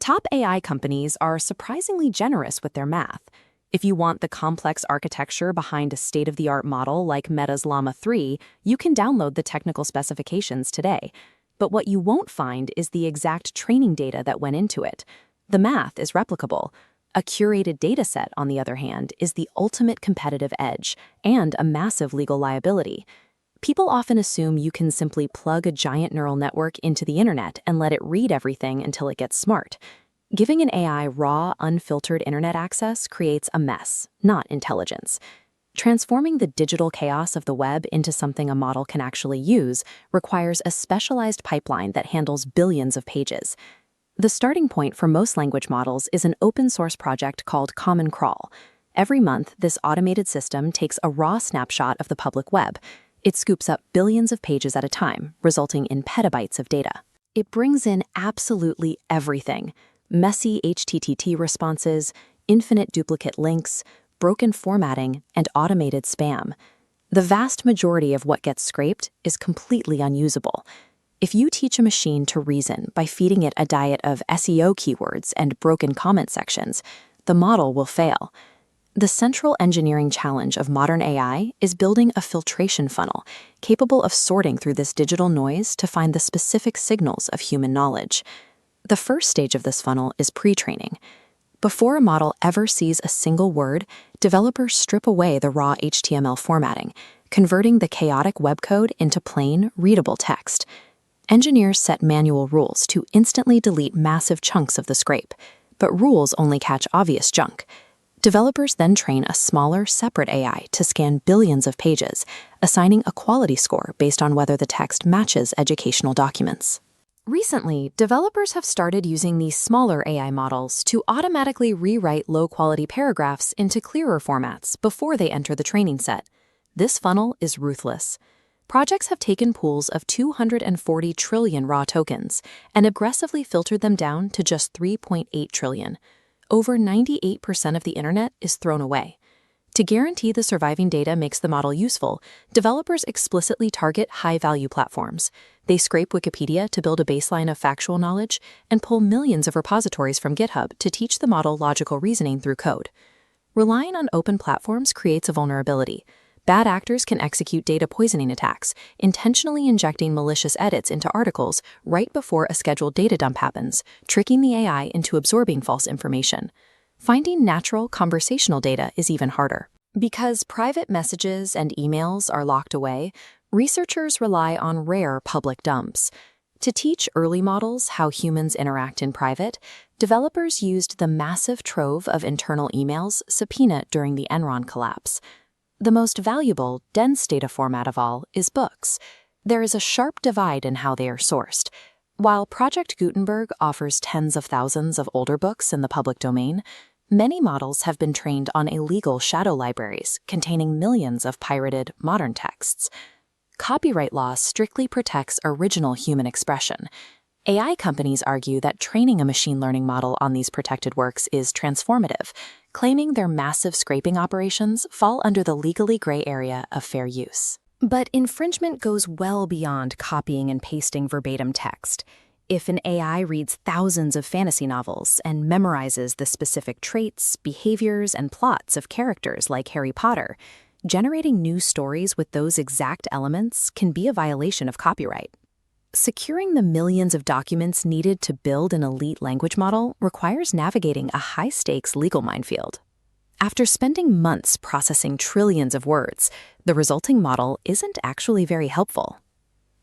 Top AI companies are surprisingly generous with their math. If you want the complex architecture behind a state-of-the-art model like Meta's Llama 3, you can download the technical specifications today. But what you won't find is the exact training data that went into it. The math is replicable. A curated dataset, on the other hand, is the ultimate competitive edge and a massive legal liability. People often assume you can simply plug a giant neural network into the internet and let it read everything until it gets smart. Giving an AI raw, unfiltered internet access creates a mess, not intelligence. Transforming the digital chaos of the web into something a model can actually use requires a specialized pipeline that handles billions of pages. The starting point for most language models is an open-source project called Common Crawl. Every month, this automated system takes a raw snapshot of the public web. It scoops up billions of pages at a time, resulting in petabytes of data. It brings in absolutely everything: messy HTTP responses, infinite duplicate links, broken formatting, and automated spam. The vast majority of what gets scraped is completely unusable. If you teach a machine to reason by feeding it a diet of SEO keywords and broken comment sections, the model will fail. The central engineering challenge of modern AI is building a filtration funnel capable of sorting through this digital noise to find the specific signals of human knowledge. The first stage of this funnel is pre-training. Before a model ever sees a single word, developers strip away the raw HTML formatting, converting the chaotic web code into plain, readable text. Engineers set manual rules to instantly delete massive chunks of the scrape, but rules only catch obvious junk. Developers then train a smaller, separate AI to scan billions of pages, assigning a quality score based on whether the text matches educational documents. Recently, developers have started using these smaller AI models to automatically rewrite low-quality paragraphs into clearer formats before they enter the training set. This funnel is ruthless. Projects have taken pools of 240 trillion raw tokens and aggressively filtered them down to just 3.8 trillion. Over 98% of the internet is thrown away. To guarantee the surviving data makes the model useful, developers explicitly target high-value platforms. They scrape Wikipedia to build a baseline of factual knowledge and pull millions of repositories from GitHub to teach the model logical reasoning through code. Relying on open platforms creates a vulnerability. Bad actors can execute data poisoning attacks, intentionally injecting malicious edits into articles right before a scheduled data dump happens, tricking the AI into absorbing false information. Finding natural conversational data is even harder. Because private messages and emails are locked away, researchers rely on rare public dumps. To teach early models how humans interact in private, developers used the massive trove of internal emails subpoenaed during the Enron collapse. The most valuable, dense data format of all is books. There is a sharp divide in how they are sourced. While Project Gutenberg offers tens of thousands of older books in the public domain, many models have been trained on illegal shadow libraries containing millions of pirated modern texts. Copyright law strictly protects original human expression. AI companies argue that training a machine learning model on these protected works is transformative, claiming their massive scraping operations fall under the legally gray area of fair use. But infringement goes well beyond copying and pasting verbatim text. If an AI reads thousands of fantasy novels and memorizes the specific traits, behaviors, and plots of characters like Harry Potter, generating new stories with those exact elements can be a violation of copyright. Securing the millions of documents needed to build an elite language model requires navigating a high-stakes legal minefield. After spending months processing trillions of words, the resulting model isn't actually very helpful.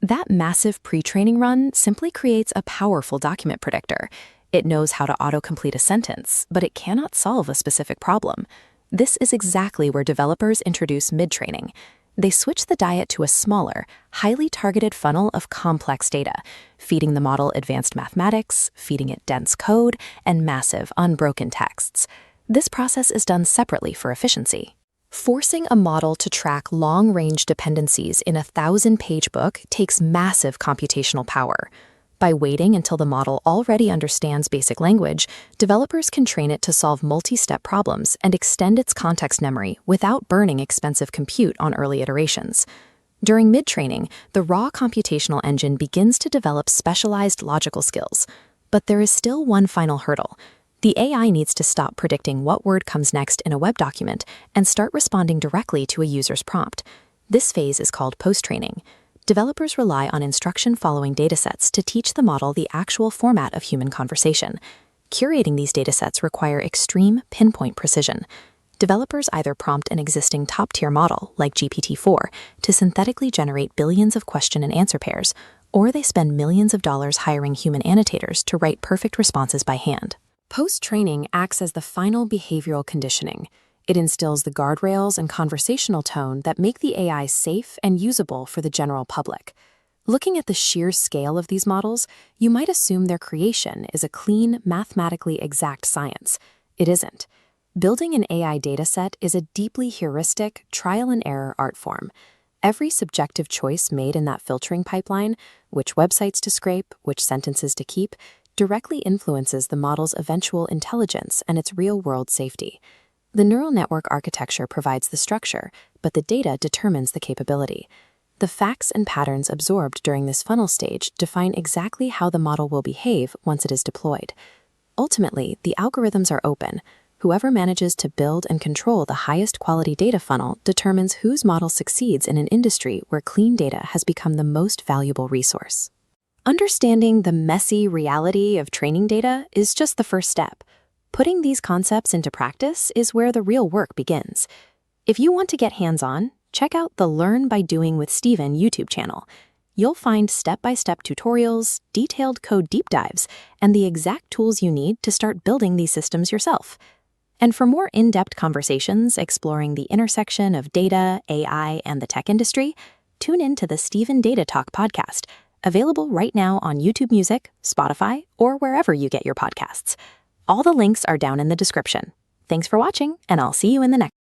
That massive pre-training run simply creates a powerful document predictor. It knows how to autocomplete a sentence, but it cannot solve a specific problem. This is exactly where developers introduce mid-training. They switch the diet to a smaller, highly targeted funnel of complex data, feeding the model advanced mathematics, feeding it dense code, and massive, unbroken texts. This process is done separately for efficiency. Forcing a model to track long-range dependencies in a 1,000-page book takes massive computational power. By waiting until the model already understands basic language, developers can train it to solve multi-step problems and extend its context memory without burning expensive compute on early iterations. During mid-training, the raw computational engine begins to develop specialized logical skills. But there is still one final hurdle. The AI needs to stop predicting what word comes next in a web document and start responding directly to a user's prompt. This phase is called post-training. Developers rely on instruction-following datasets to teach the model the actual format of human conversation. Curating these datasets require extreme pinpoint precision. Developers either prompt an existing top-tier model, like GPT-4, to synthetically generate billions of question and answer pairs, or they spend millions of dollars hiring human annotators to write perfect responses by hand. Post-training acts as the final behavioral conditioning. It instills the guardrails and conversational tone that make the AI safe and usable for the general public. Looking at the sheer scale of these models, you might assume their creation is a clean, mathematically exact science. It isn't. Building an AI dataset is a deeply heuristic, trial-and-error art form. Every subjective choice made in that filtering pipeline, which websites to scrape, which sentences to keep, directly influences the model's eventual intelligence and its real-world safety. The neural network architecture provides the structure, but the data determines the capability. The facts and patterns absorbed during this funnel stage define exactly how the model will behave once it is deployed. Ultimately, the algorithms are open. Whoever manages to build and control the highest quality data funnel determines whose model succeeds in an industry where clean data has become the most valuable resource. Understanding the messy reality of training data is just the first step. Putting these concepts into practice is where the real work begins. If you want to get hands-on, check out the Learn by Doing with Steven YouTube channel. You'll find step-by-step tutorials, detailed code deep dives, and the exact tools you need to start building these systems yourself. And for more in-depth conversations exploring the intersection of data, AI, and the tech industry, tune in to the Steven Data Talk podcast, available right now on YouTube Music, Spotify, or wherever you get your podcasts. All the links are down in the description. Thanks for watching, and I'll see you in the next